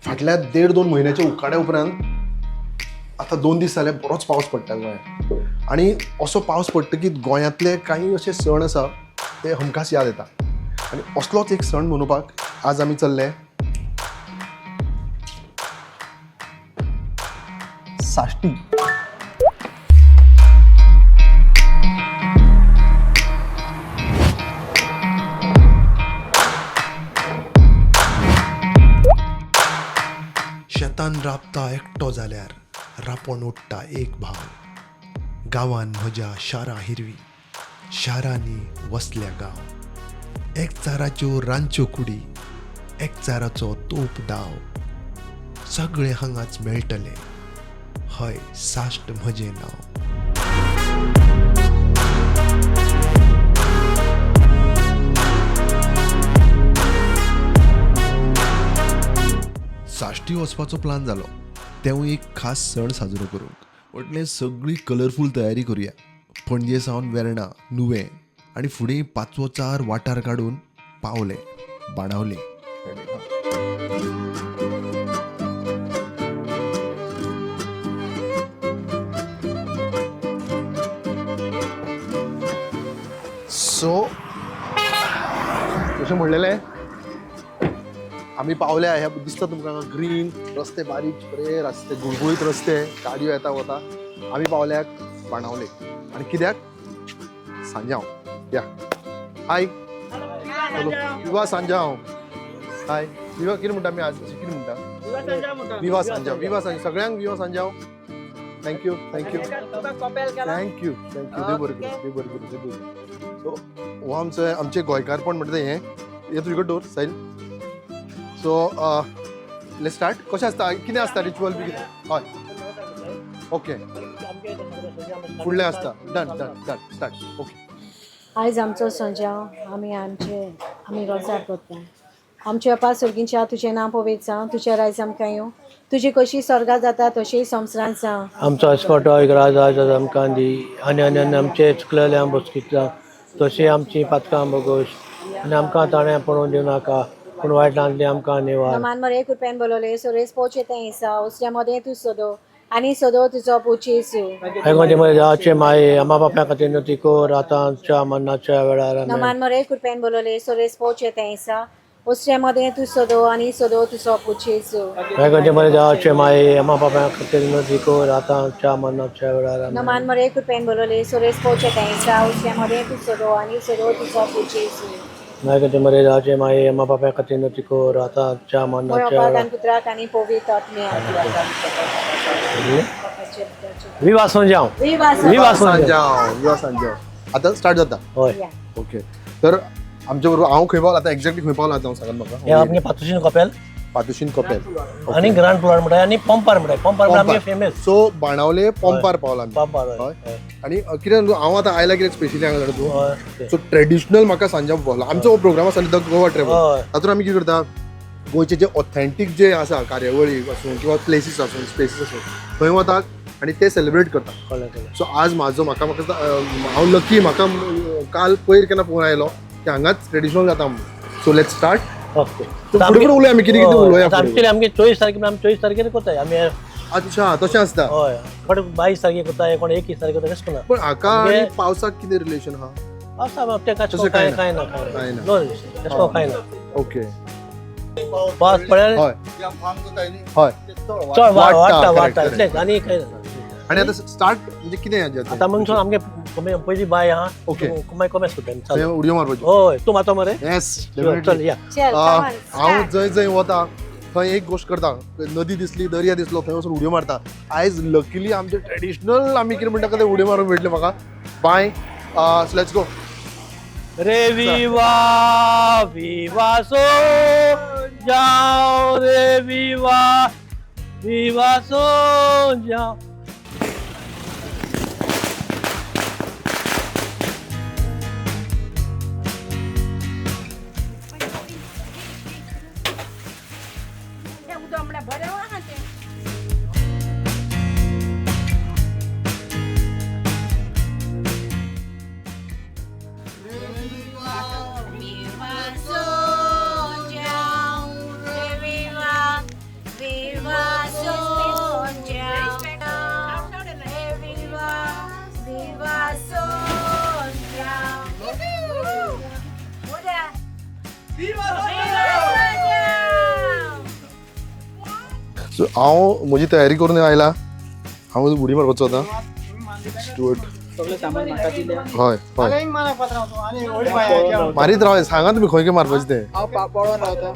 फाटल्या 1.5-2 म्हयन्याच्या उकाड्या उपरांत आतां 2 दीस जाले बरोच पावस पडटा गोंयांत आनी असो पावस पडटकीच गोंयांतले काही अशे सण आसा ते हमखास याद येता आनी असलोच एक सण मनोवपाक आज आमी चल्ले साश्टी. शेतान राबता एकटो जाल्यार रापण ओडटा एक भाव. गांवान म्हज्या शारां हिरवी, शारांनी वसल्या गांव. एकचाराच्यो रांदच्यो कुडी, एकचाराचो तोप दाव. सगळे हांगाच मेळटले, हय साश्ट म्हजें नांव. साश्टी वचपाचो प्लान जालो, तेवूय एक खास सण साजरो करूंक. म्हटलें सगळी कलरफूल तयारी करुया. पणजे सावन वेर्णा, नुवें आनी फुडें 5वो 4 वाठार काडून पावले बाणावले. सो जशें म्हणलेलें आमी पावल्या. ह्या दिसता तुमकां ग्रीन रस्ते, बारीक बरे रस्ते, गुळगुळीत रस्ते, गाडयो येता वता. आमी पावल्याक बाणावले. आनी कित्याक? सांजांव. या हाय विवा सांजांव. हाय विवा कितें म्हणटा आमी आज कितें म्हणटा? विवा सांजांव. विवा सांजांव सगळ्यांक विवा Sanjao. Thank you thank you thank you thank you. देव बरें करूं, देव बरें करूं, देव बरें करूं. सो हो आमचें गोंयकारपण म्हणटा तें हें तुजे कडेन दवर सायल. So let's start. कशें आसता, कितें आसता रिच्युअल बी कितें? हय ओके फुडलें आसता. Done done done start. Okay. आयज आमचो संजाव आमी रोजार करता. आमच्या पासुरगींच्या तुजें नांव पवित्र जावं, तुज्या रायज आमकां येवं. तुजी कशी स्वर्गां जाता तशी संवसारांत जावं. आमचो आसपाटो एक राज आमकां दी आनी आनी आमचे चुकलेले आंबोस्कीत जावं तशी आमची पातकां बोगोश आनी आमकां ताणें पडोवन दिवं नाका पूण वायटांतली आमकां निवार. नमान मरे कुरपेन बोलोले सोरेस पोचे तें इसा उसल्या मदें तूं सोदो आनी सोदो तुजो पोचेसू. हेगोंदी मरे जावचे माये अम्मा बापाय खातीर नती कोर आतांच्या मन्नाच्या वेळार. नमान मरे कुरपेन बोलोले सोरेस पोचे तें इसा उसल्या मदें तूं सोदो आनी सोदो तुजो पोचेसू. हेगोंदी मरे जावचे माये अम्मा बापाय खातीर नती कोर आतांच्या मन्नाच्या वेळार. नमान मरे कुरपेन बोलोले सोरेस पोचे तें इसा उसल्या मदें तूं सोदो आनी सोदो तुजो पोचेसू. हेगोंदी मरे जावचे माये अम्मा बापाय खातीर नती कोर आतांच्या मन्नाच्या वेळार. पुत्राक आनी पवित्र आत्म्याक. विवा संजाव. विवा विवा संजाव. सांजांव विवा सांजांव. आतां स्टार्ट जाता. हय ओके. तर आमच्या बरोबर हांव खंय पावला आतां एक्झॅक्टली खंय पावला आतां सांगात हे म्हाका. आमगे पातुशीन कपेल पातुशीन कपेल आनी ग्रांड फ्लोर म्हणटाय आनी पंपार म्हणटाय. पंपार आमगे फेमस. सो बाणावले पंपार पावला आमी. पंपार हय. आनी कितें हांव आतां आयला कितें स्पेशली हांगा जाणा तूं. हय सो ट्रेडिशनल म्हाका सांजांव पावला. आमचो हो प्रोग्राम आसा न्ही द गोवा ट्रॅव्हल. हय तातूंत आमी कितें करता गोंयचे जे ऑथेंटीक जे आसा कार्यावळी आसूं किंवा प्लेसीस आसूं स्पेसीस आसूं थंय वतात आनी ते सेलिब्रेट करता. कळ्ळें कळ्ळें. सो आज म्हाका हांव लकी म्हाका काल पयर केन्ना फोन आयलो की हांगाच ट्रेडिशनल जाता म्हणून. So let's start. ओके. फुडें फुडें उलोवया आमी कितें कितें उलोवया फुडें. आमचे आमगे 24 तारखेर आमी 24 तारखेर कोताय आमी. अच्छा तशें आसता. हय कोण 22 तारखेर कोताय कोण 21 तारखेर कोताय तशें पण हाका आनी पावसाक कितें रिलेशन आहा? आसा तेका तशें कांय कांय ना कांय कांय ना. ना. नो तशें कांय ना. ओके. पावस पडल्यार हय हय. चड वाडटा correct, वाडटा correct. इतलेंच आनी कांय ना. आनी आतां स्टार्ट म्हणजे कितें जाता? आतां मनसून आमगे पयली बाय आहा ओके. कमेस कोताय थंय चालू. उडयो मारपाच्यो. हय तूं मातो मरे. येस चल या. हांव जंय जंय वता थंय एक गोश्ट करता. नदी दिसली, दर्या दिसलो थंय वचून उडयो मारता. आयज लकीली आमचे ट्रेडिशनल आमी कितें म्हणटा ते उडयो मारूंक मेळटले म्हाका. बाय. So let's go. रे विवा विवा सो जाओ रे विवा विवा सो जाओ. सो हांव म्हजी तयारी करून आयला. हांव उडी मारपाचो आतां. स्टुअर्ट सगळें सामान म्हाका दिलें. हय हय मारीत राव. सांगा तुमी खंय खंय मारपाचें तें. हांव पळोवन रावता.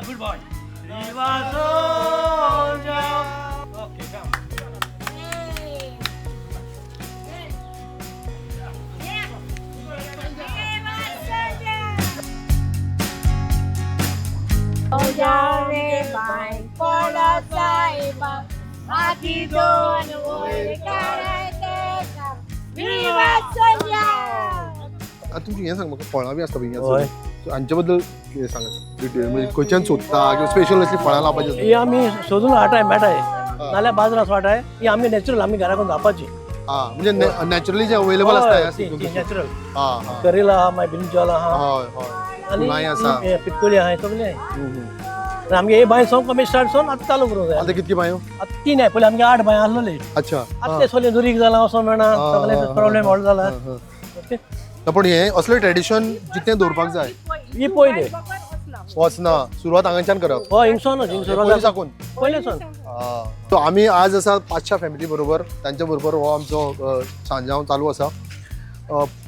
Good boy. Viva Soldier. Okay, come. आता तुमची हें सांग म्हाका फळां बी आसता पळय हय. हांचे बद्दल कितें सांगात डिटेल म्हणजे खंयच्यान सोदता किंवा स्पेशल असली फळां लावपाची ही आम्ही सोदून हाडटाय मेळटाय नाल्यार बाजारात वाटाय ही आमी नॅचरल आमी घरा करून जावपाची हा म्हणजे नॅचरली जे अवेलेबल आसता नॅचरल हा हा करेला आहा मागीर ब्रिंजॉल आहा हय हय आनी फुलांय आसा. हे पिक्कोली आहाय सगळे आहाय. आनी आमगे हे बांय सोंग कमी स्टार्ट सोन आतां चालू करूंक जाय. आता कितकी बायो आतां 3 आहे पयलीं आमगे 8 बांय आसलेले. अच्छा आतां ते सगळे दुरीक जाला वचोंक मेळना सगळे प्रॉब्लेम व्हड जाला. ओके पण हे असले ट्रेडिशन जितलें दवरपाक जाय ही पयले वचना सुरवात हांगाच्यान करप हय हिंगसोनूच पयलीं साकून. पयले सोन. सो आमी आज आसा 500 फॅमिली बरोबर. तांच्या बरोबर हो आमचो सांजांव चालू आसा.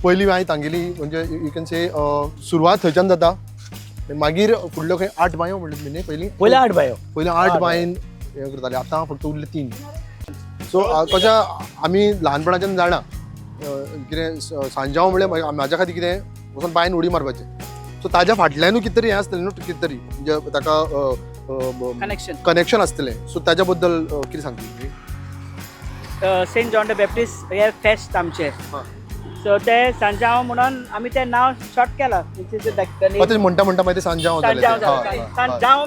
पयलीं हांवें सांगिल्ली म्हणजे यू कॅन से सुरवात थंयच्यान जाता मागीर फुडल्यो खंय 8 बायो म्हणले तुमी न्ही पयलीं पयले 8 बायो पयलीं 8 बायन हें करताले आतां फक्त उरले 3. सो कशा आमी ल्हानपणाच्यान जाणा कितें सांजांव म्हणल्यार म्हाज्या खातीर कितें वचून बायन उडी मारपाचें. सो ताज्या फाटल्यानूय कितें तरी हें आसतलें न्हू कितें तरी म्हणजे ताका कनेक्शन आसतलें. सो ताज्या बद्दल कितें सांगता सेंट जॉन द बॅप्टिस्ट हे फेस्ट आमचे. सो ते सांजांव म्हणून आमी तें नांव शॉर्ट केलां. तुमी म्हणटा मागीर ते Sanjao Sanjao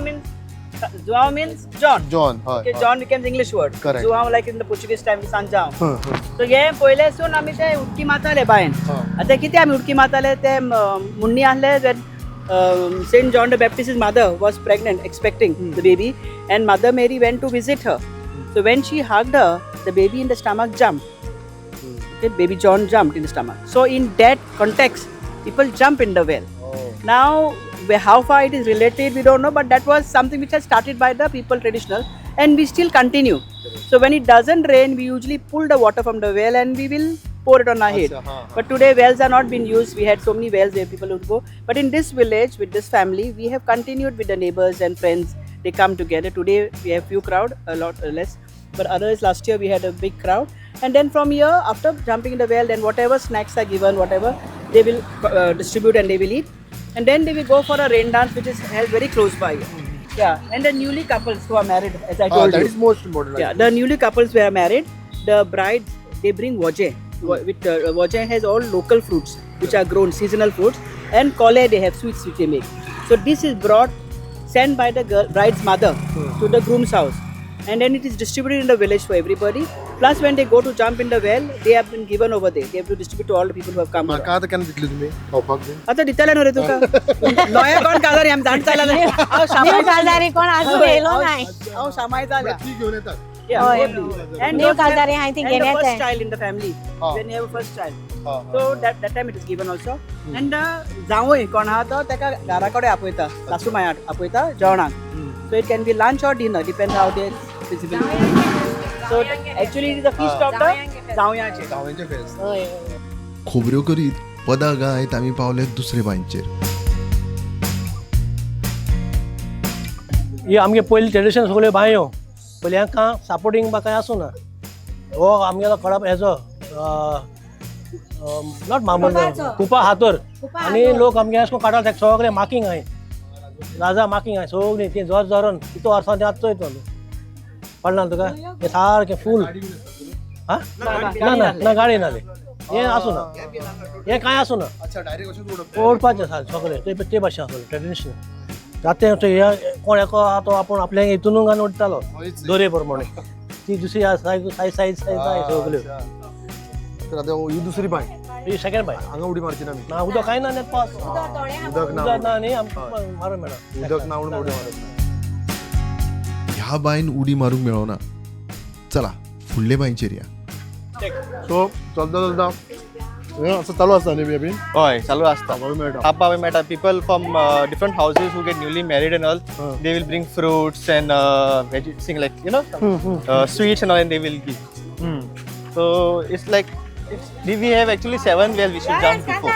means John. John Okay, John becomes English word. Correct. João like in the Portuguese time Sanjao. So हे पयलेसून आमी ते उडकी मारताले बायन. आतां कितें आमी उडकी मारताले ते मुन्नी आहले when Saint John the Baptist's mother was pregnant expecting the baby and Mother Mary went to visit her. So when she hugged her, the baby in the stomach jumped. Okay, baby John jumped in the stomach. So in that context, people jump in the well. Now, how far it is related, we don't know, but that was something which has started by the people traditional, and we still continue. So when it doesn't rain, we usually pull the water from the well and we will pour it on our head. But today wells are not being used. We had so many wells where people would go. But in this village, with this family, we have continued with the neighbors and friends. They come together. Today we have few crowd, a lot less. But others, last year we had a big crowd. And then from here, after jumping in the well, then whatever snacks are given, whatever, they will distribute and they will eat. And then they will go for a rain dance, which is held very close by. Yeah, and the newly couples who are married, as I told that you. is most important. Yeah, the newly couples who are married, the brides, they bring voje. With voje has all local fruits, which are grown, seasonal fruits. And kole, they have sweets which they make. So this is brought, sent by the bride's mother to the groom's house. And then it is distributed in the village for everybody. Plus when they go to jump in the well, they have been given over there. They have to distribute to all the people who have come. म्हाका आतां केन्ना दितली तुमी खावपाक bin? आता दितले न्हू रे तुका Noah कोण काजारी आमी जाणटाला न्यू काजारी कोण अजून येयलो नाही. हांव शामाय जाल्या ती घेवन येतात. and न्यू काजारी हांवें ती and घेवन the first येताय. child in the family when you have a first child. हा, So that time it is given also. And जावय कोण आहा तो तेका घरा कडेन आपयता सासू माय आपयता जेवणाक. So it can be lunch or dinner, depends how they feasible. So actually it is a feast of the जावयाचे. जावयांचे फेस्त. खोबऱ्यो करीत पदां गायत आमी पावले दुसरे बांयचेर. ही आमगे पयली ट्रेडिशन सगळ्यो बांयो पयली हांकां सपोर्टींग बा कांय आसूना. हो आमगेलो खडप हेजो नॉट मामूल कुपा हातर आनी लोक आमगे अशें काडटा तेका सगळें मार्कींग आहाय राजा मार्कींग आहाय सगळीं ती जोर जोरून कितो वर्सां तें आतां चोयता पडना तुका हें सारकें फूल हा ना ना ना गाडी नाले हें आसूना हें कांय आसूना अच्छा डायरेक्ट अशें उडप. ओडपाचें सगळें ते भाशेन आसलें ट्रेडिशनल जाते कोण एको आहा तो आपण आपल्या हितून घालून उडतालो दोरे प्रमाणे ती दुसरी सायज सायज सायज सगळ्यो तर आता ही दुसरी बाय ही सेकंड बाय हांगा उडी मारची ना आमी ना उदक काय ना नेत पास उदक ना उदक ना न्ही आमकां मारूं मेळना उदक नावून उडी मारत ह्या बायन उडी मारूंक मेळना. चला फुडले बांयचेर या. सो चलता चलता हें असं चालू आसता न्ही बी हय चालू आसता खावपाक मेळटा खावपाक मेळटा people from different houses who get newly married and all they will bring fruits and vegetables like you know sweets and all and they will give so it's like we have actually 7 where we should jump before.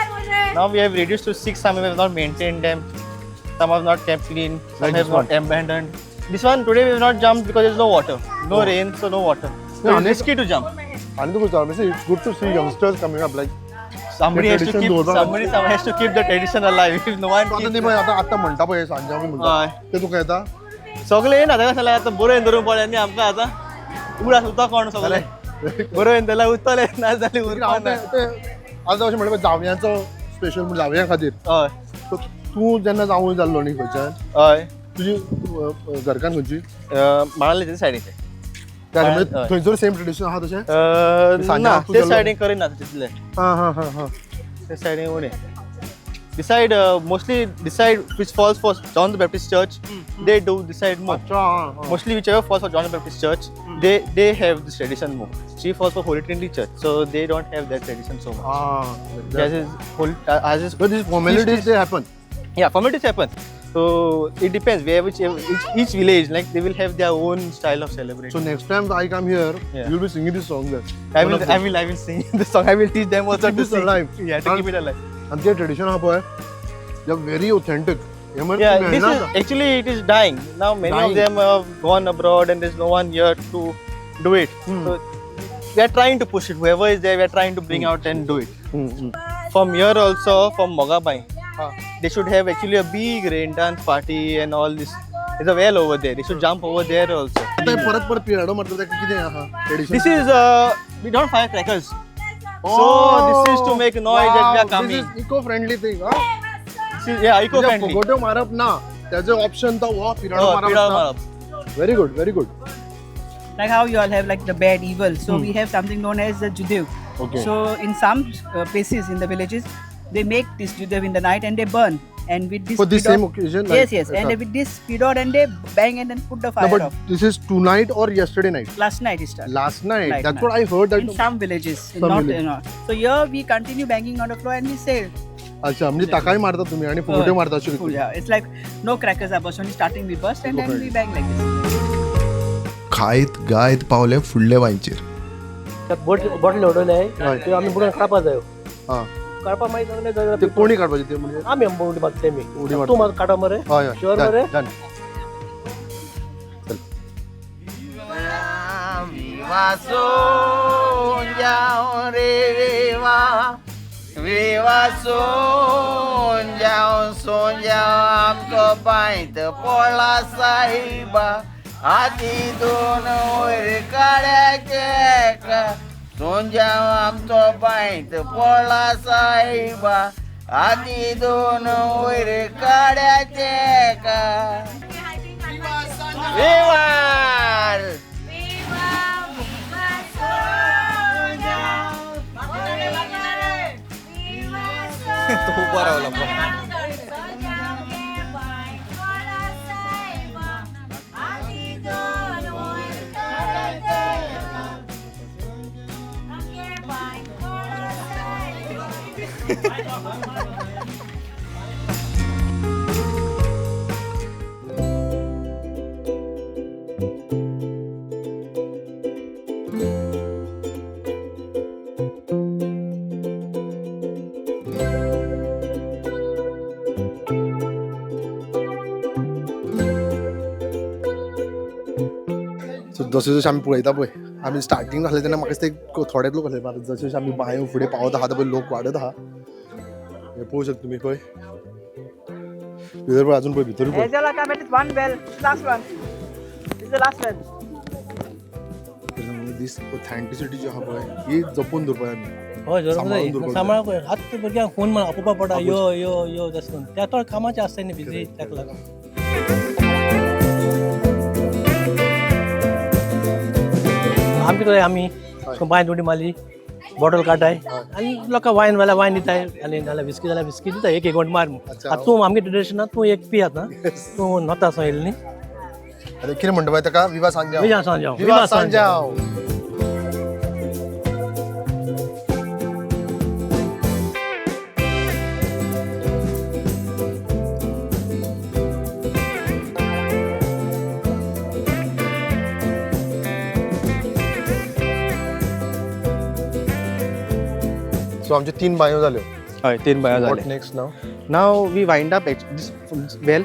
Now we have reduced to 6. Some have not maintained them, some have not kept clean, some Like have this not abandoned. This one today we have not jumped because there's no water, no rain, so no water. So Yeah, it's risky to jump. आणि तू चालू it's good to see youngsters coming up like Somebody has to tradition keep होता. somebody has to keep the tradition alive. If no one आता keeps, न्ही आता आता म्हणटा पळय सांजे आमी म्हणटा ते तुका येता सगळे येना ताका सांगलें आतां बरोवन धरून पळय आनी आमकां आतां उडा सुद्दां कोण सगळे बरोवन धरल्यार उरतले ना जाल्यार उरपा ना. आता अशें म्हणलें जावयांचो स्पेशल म्हण जावयां खातीर हय सो तूं जेन्ना जावूं जाल्लो न्ही खंयच्यान हय तुजी घरकान खंयची माणाले सायडीचे म्हणजे हय. थंयसर सेम ट्रेडिशन आहा तशें सांजे ना तूं ते गेलो? सायडीन करिना तितले हां हां हां हां ते सायडीन उणे decide mostly decide which falls for John the Baptist Church they do decide more अच्छा हां mostly whichever falls for John the Baptist Church they have this tradition more. She falls for Holy Trinity Church so they don't have that tradition so much. हां As is holy as is but these formalities they happen yeah formalities happen so it depends where each village like they will have their own style of so celebration. next time I come here Yeah. you'll be singing this song there I will sing this song. I will teach them also Keep to this sing. alive. Yeah, to keep it alive. आणि ते tradition आहा पळय they are very authentic हे म्हणजे Yeah, this मेळना is आता. actually it is dying. Now many Dying. of them have gone abroad and there's no one here to do it. So we are trying to push it. Whoever is there, we are trying to bring out and do it. From here also, from Mogabai, they should have actually a big rain dance party and all this. There's a well over there. They should jump over there also. आता हे परत परत पिराडो मारता ते कितें आहा tradition This is we don't fire crackers. So this is to make noise that we are coming. This is eco friendly thing हां This is, yeah, eco-friendly. फुगोट्यो मारप ना त्याचे ऑप्शन तो हो पिराडो Oh, Pidal मारप Marab. Very good very good Like how you all have like the bad evil, so we have something known as the Judev. Okay. So in some places in the villages, they make this Judev in the night and they burn. And with this For this pidot- same occasion, Yes, like- yes. And with this pidot and they bang and then put the No, fire but off. this is tonight or yesterday night? Last night it started. Last night. Like That's night. what I heard. In That some villages, Some not village. not. So here we continue banging on the floor and we say, अच्छा म्हणजे ताकाय मारता तुम्ही आणि फुगोट्यो मारता अशी oh, yeah, it's like no crackers are burst. Only starting we burst and then we bang like this. खायत गायत पावले फुडले बांयचेर. त्यात बॉटल उडवले हय. आहे ते आम्ही बुडून काडपाक जायो हां काडपाक मागीर ते सगळे कोणी काढपाचे ते म्हणजे आम्ही उडी मारतले मी उडी मारता. तू मात काटा मरे हय हय शुअर done, मरे done. आमचो बांयत पडला साहिबा आदी दोन वयर काड्याचे सोंजाव आमचो बांयत पडला साहिबा आदी दोन वयर काड्याचे विवार तो उभा राहिला So जशें जशें आमी पळयता पळय आमी स्टार्टींग जालें तेन्ना म्हाका दिसता थोडेच लोक आसले जशें जशें आमी बायो फुडें पावत आहा पळय लोक वाडत आहा हे पळोवं शकता तुमी पळय भितर पळय अजून पळय भितर पळय Angela, come at one bell. Last one. This is the last bell. This authenticity जी आहा पळय ही जपून दवरपाक आमी हय जरूर सांबाळून जाय दवरपाक सांबाळ आतां भुरग्यांक फोन म्हणून आपोवपा पडटा यो यो यो तशें करून त्या तो कामाचें आसता न्ही बिजी ताका लागून आमी कितें आमी बांयन उडी मारली बॉटल काडटाय आनी लोकांक वायन जाल्यार वायन दिताय आनी नाल्यार विस्की जाल्यार विस्की दिताय एक घंट मार आतां तूं आमगे ट्रेडिशनान तूं एक पियात ना तूं नोता सो येयली न्ही आतां कितें म्हणटा पळय ताका विवा सांजाव विवा सांजाव विवा सांजाव सो आमच्यो 3 बांयो जाल्यो हय 3 बाया व्हॉट जाले next now now we wind up this well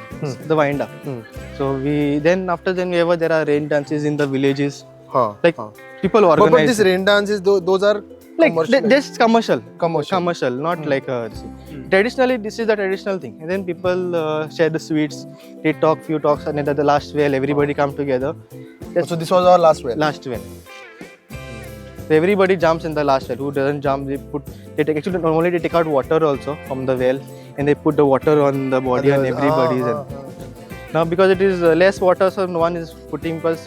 the wind up so we then after then wherever there are rain dances in the villages हा like people but organize this rain dances those are like commercial. just commercial not like traditionally this is the traditional thing and then people share the sweets they talk few talks and at the last well everybody come together So this was our last well. last well so everybody jumps in the last well who doesn't jump they take actually normally they take out water also from the well and they put the water on the body and everybody's now because it is less water so no one is putting because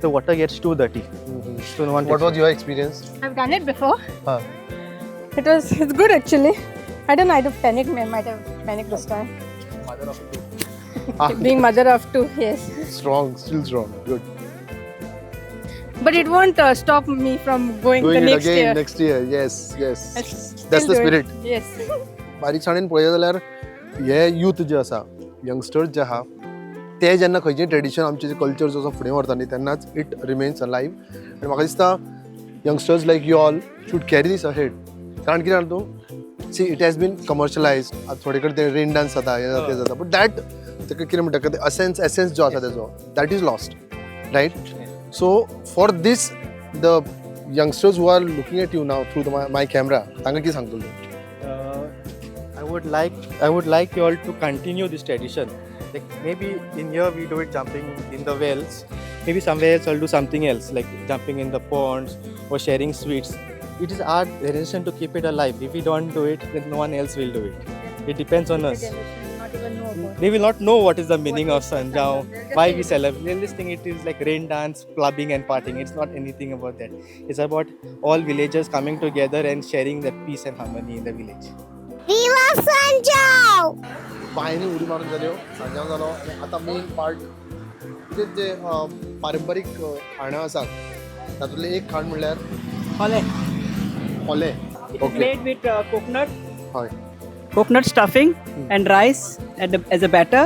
the water gets too dirty so no one What was your experience? I've done it before. Huh. It's good actually. I don't know, I might have panicked this time. Being mother of two, yes. Strong, still strong. Good. But it won't stop me from going Doing the it next again year. next year. Yes, yes. I'll still That's the do it. spirit. Yes. बारीकसाणेन पळयत जाल्यार हे youth जे आसा youngsters जे आहा ते जेन्ना खंयचें ट्रेडिशन आमचे जे कल्चर जो आसा फुडें व्हरता न्ही तेन्नाच इट रिमेन्स अलायव्ह आनी म्हाका दिसता youngsters like you all should carry this ahead कारण कितें जाणा तूं see it has been commercialised आतां थोडे कडेन ते रेन डान्स जाता हे जाता ते जाता बट दॅट ताका कितें म्हणटा एसेन्स जो आसा तेजो that is lost right so for this the youngsters who are looking at you now through my camera तांकां कितें सांगतलो तूं I would like you all to continue this tradition. Like maybe in here we do it jumping in the wells. Maybe somewhere else I'll do something else like jumping in the ponds or sharing sweets. It is our tradition to keep it alive. If we don't do it, then no one else will do it. It depends on us. They will not know what is the meaning of Sanjao, why we celebrate. They'll just think it is like rain dance, clubbing and partying. It's not anything about that. It's about all villagers coming together and sharing that peace and harmony in the village. Viva Sanjao! बांयनी उडी मारून जाल्यो सांजाव जालो आनी आतां main part जे पारंपारीक खाणां आसात तातूंतलें एक खाण म्हणल्यार Hole. खोले It is made with coconut, हय coconut stuffing and rice as a batter.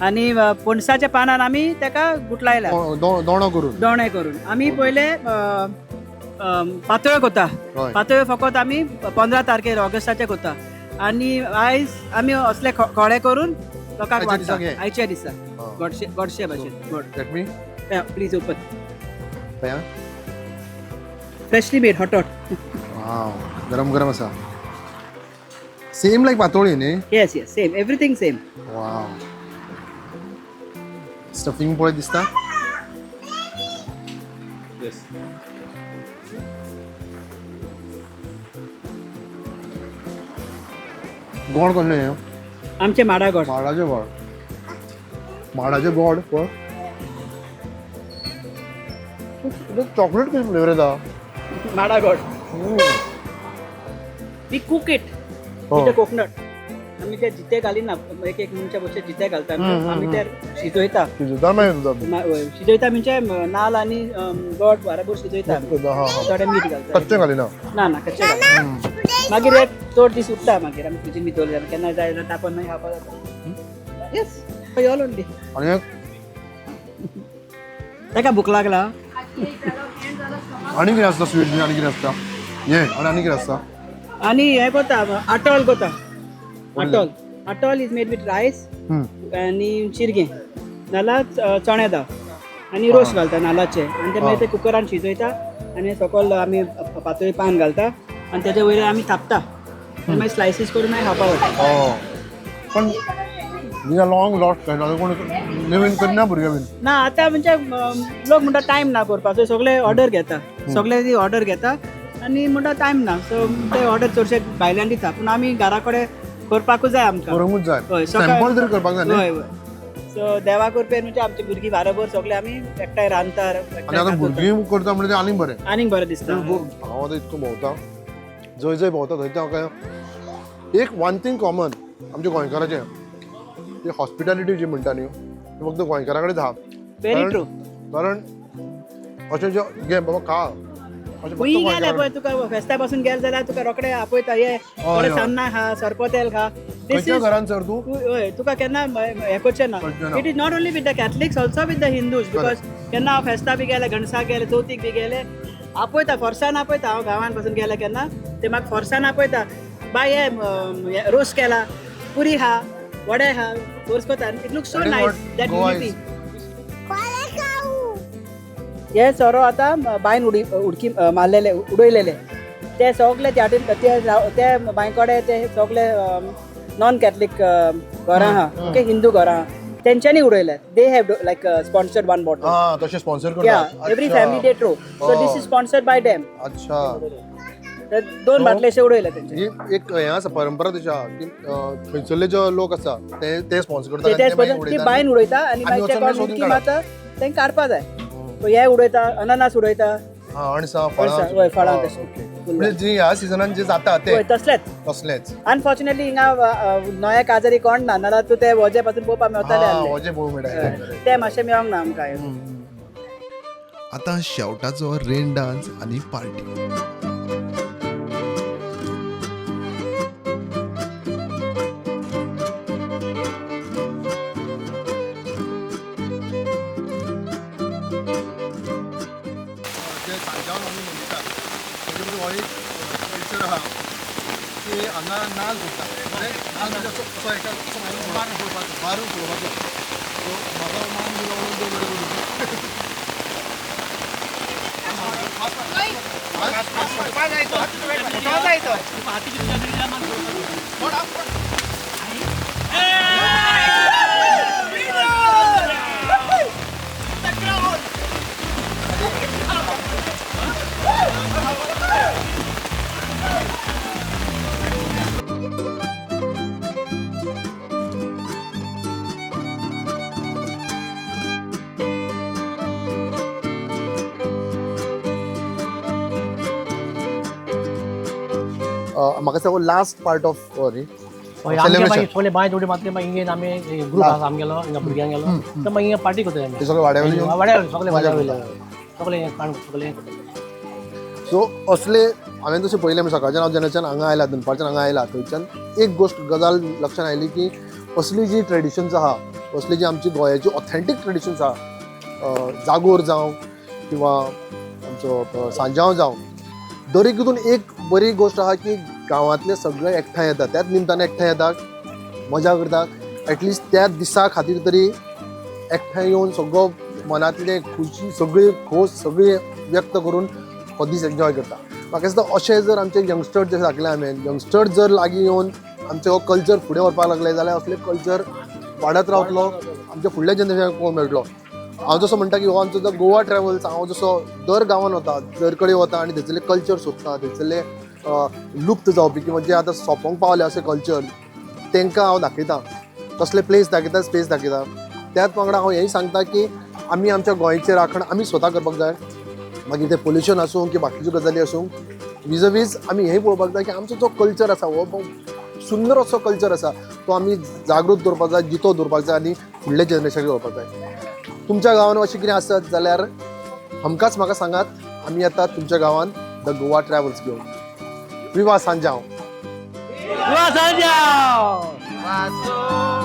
आणि पणसाच्या पानान आमी तेका गुटलायला दोणो करून दोणे करून आमी पयले पातळ कोता हय. पातळ फकत आमी 15 तारखेर ऑगस्टाचे कोता आणि आयज आमी असले खोळे करून लोकांक आयच्या दिसा वांटता घे. आयच्या दिसा हा. गोडशे भाशेन गोड लेट मी प्लीज ओपन पया फ्रेशली मेड हॉट वाव गरम गरम आसा सेम लायक पातोळी न्ही yes yes same everything same wow stuffing पळय दिसता गोड कसलें हें आमचे माडा गोड माडाचें गोड माडाचें गोड पळय चॉकलेट कशी फ्लेवर येता माडा गोड we cook it with coconut आमी ते जिते घालिना एक एक मनशा भशेन जिते घालता आमी ते शिजयता शिजयता मागीर शिजयता म्हणजे नाल्ल आनी गोड बराबर शिजयता थोडे मीठ घालता कच्चें घालिना ना ना कच्चे घालता मागीर एक चड दीस उरता मागीर आमी फ्रिजीन भितर जाल्यार केन्ना जाय जाल्यार तापोवन मागीर खावपा जाता येस ऑल ओनली आनी ताका भूक लागला आनी कितें आसता स्वीट आनी कितें आसता आनी कितें आसता आनी हें कोता आटोल कोता आटोल इज मेड विथ रायस आनी चिरगे नाल्यार चणे दाळ आनी रोस घालता नाल्लाचे आनी ते मागीर ते कुकरान शिजयता आनी सकयल आमी पातळी पान घालता आनी तेजे वयर आमी थापता आनी मागीर स्लायसीस करून मागीर खावपा वता पण लॉंग लॉस्ट कोण नवीन करना भुरगे बीन ना आतां म्हणजे लोक म्हणटा टायम ना करपाचो सगळे ऑर्डर घेता सगळे ती ऑर्डर घेता आनी म्हणटा टायम ना सो ते ऑर्डर चडशे भायल्यान दिता पूण आमी घरा कडेन करपाकूच जाय आमकां करूंकूच जाय हय सॅम्पल तरी करपाक जाय न्ही? हय हय सो देवा करपेन म्हणजे आमची भुरगीं बाराबर सगळे आमी एकठांय रांदतात आणि आता भुरगीं करता म्हणजे ते आनीक बरें आनीक बरें दिसता हांव आतां इतको भोंवता जंय जंय भोंवता थंय म्हाका एक वन थिंग कॉमन आमच्या गोंयकाराचें ते हॉस्पिटॅलिटी जी म्हणटा न्ही ती फक्त गोंयकारा कडेच आहा व्हेरी ट्रू कारण अशें जे घे बाबा खा अशें फक्त खूंय गेले गोंयकारा पळय तुका फेस्ता पासून गेले जाल्यार तुका रोखडे आपयता हे थोडे हय. सान्नां खा सरपोतेल खा खंयच्या घरान सर तूं हय तुका केन्ना हें करचें ना करचें ना. It is not only with the Catholics also with the Hindus because केन्ना हांव फेस्ता बी गेले गणसाक गेले चवथीक बी गेले आपयता फोर्सान आपयता हांव गांवान पासून गेले केन्ना ते म्हाका फोर्सान आपयता बाय हे रोस केला पुरी खा वडे खा फोर्स करता it looks so That is nice what that Goa unity is. हे सोरो आतां बायन उडकी मारलेले उडयलेले ते सगळे त्या ते बांयकडे ते सगळे नॉन कॅथलीक घरां आहा ओके हिंदू घरां आहा तेंच्यांनी उडयले they have like sponsored one bottle हा तशें स्पॉन्सर या करतात every family they throw so this is sponsored by डेम अच्छा दोन बाटले अशे उडयले तेंचे ही एक हें आसा परंपरा तशी आहा की थंयसरले जे लोक आसा ते स्पॉन्सर करतात ते आनी ते मागीर ती उडयतात. बायन उडयता आनी आमी मागीर ते वचून कोण सोदून उडकी काडप. मारता तेंकां काडपा जाय सो हे उडयता अननस उडयता हा अणसां अणसां, हय, फळां हा, तशी. ओके. म्हणजे जी ह्या सिजनान जे जाता ते हय, तसलेच तसलेच अनफॉर्च्युनेटली हिंगा नोया काजारी कोण ना नाल्यार तूं ते वजे पासून पळोवपाक मेळटाले हा आसले. वजे पळोवंक मेळटा ते मातशें मेळोंक ना आमकां आता शेवटाचो रेन डान्स आणि पार्टी जे सांजावन आमी मनयता तेजे भितर हो एक कल्चर आहा की हांगा नाल्ल करता नाल्ल म्हणजे असो एका मारून पळोवपाचो सो म्हाका मान दिलो म्हणून देव बरें करूं म्हाका सांगू लास्ट पार्ट ऑफ न्ही हय, आमगे मागीर सगळे बांय उडी मारतले मागीर इंगेन आमी ग्रूप आसा आमगेलो हिंगा भुरग्यांक गेलो तर मागीर हिंगा पार्टी करता ते सगळे वाड्यावयले येवन वाड्यार सगळे वाड्यार वयले सगळे काण सगळे सो असले हांवें तशें पयलें सकाळच्यान हांव जेन्नाच्यान हांगा आयला दनपारच्यान हांगा आयला थंयच्यान एक गोश्ट गजाल लक्षांत आयली की असली जी ट्रेडिशन्स आहा असली जी आमची गोंयाची ऑथेंटीक ट्रेडिशन्स आहा जागोर जावं किंवा आमचो सांजांव जावं दर एक हितून एक बरी गोश्ट आहा की गांवांतले सगळे एकठांय येतात त्याच निमतान एकठांय येतात मजा करतात एटलिस्ट त्या दिसा खातीर तरी एकठांय येवन सगळो मनांतले खुशी सगळी खोस सगळी व्यक्त करून हो दीस एन्जॉय करता म्हाका दिसता अशें जर आमचे यंगस्टर जे दाखले हांवें यंगस्टर जर लागीं येवन आमचे हो कल्चर फुडें व्हरपाक लागले जाल्यार असले कल्चर वाडत रावतलो आमच्या फुडल्या जनरेशनाक पळोवंक मेळटलो हांव जसो म्हणटा की हो आमचो जो गोवा ट्रॅवल्स हांव जसो दर गांवांत वता दर कडेन वता आनी थंयसरले कल्चर सोदता थंयसरले लुप्त जावपी किंवा जे आतां सोंपोंक पावले अशे कल्चर तांकां हांव दाखयतां तसले प्लेस दाखयता स्पेस दाखयता त्याच वांगडा हांव हेंय सांगता की आमी आमच्या गोंयचें राखण आमी स्वता करपाक जाय मागीर तें पोल्युशन आसूं की बाकीच्यो गजाली आसूं विजवीज आमी हेंय पळोवपाक जाय की आमचो जो कल्चर आसा हो सुंदर असो कल्चर आसा तो आमी जागृत दवरपाक जाय जितो दवरपाक जाय आनी फुडल्या जनरेशनाक दवरपाक जाय तुमच्या गांवांत अशें कितें आसत जाल्यार हमकाच म्हाका सांगात आमी येतात तुमच्या गांवांत द गोवा ट्रॅवल्स घेवन विवा सांजांव सांजांव वासो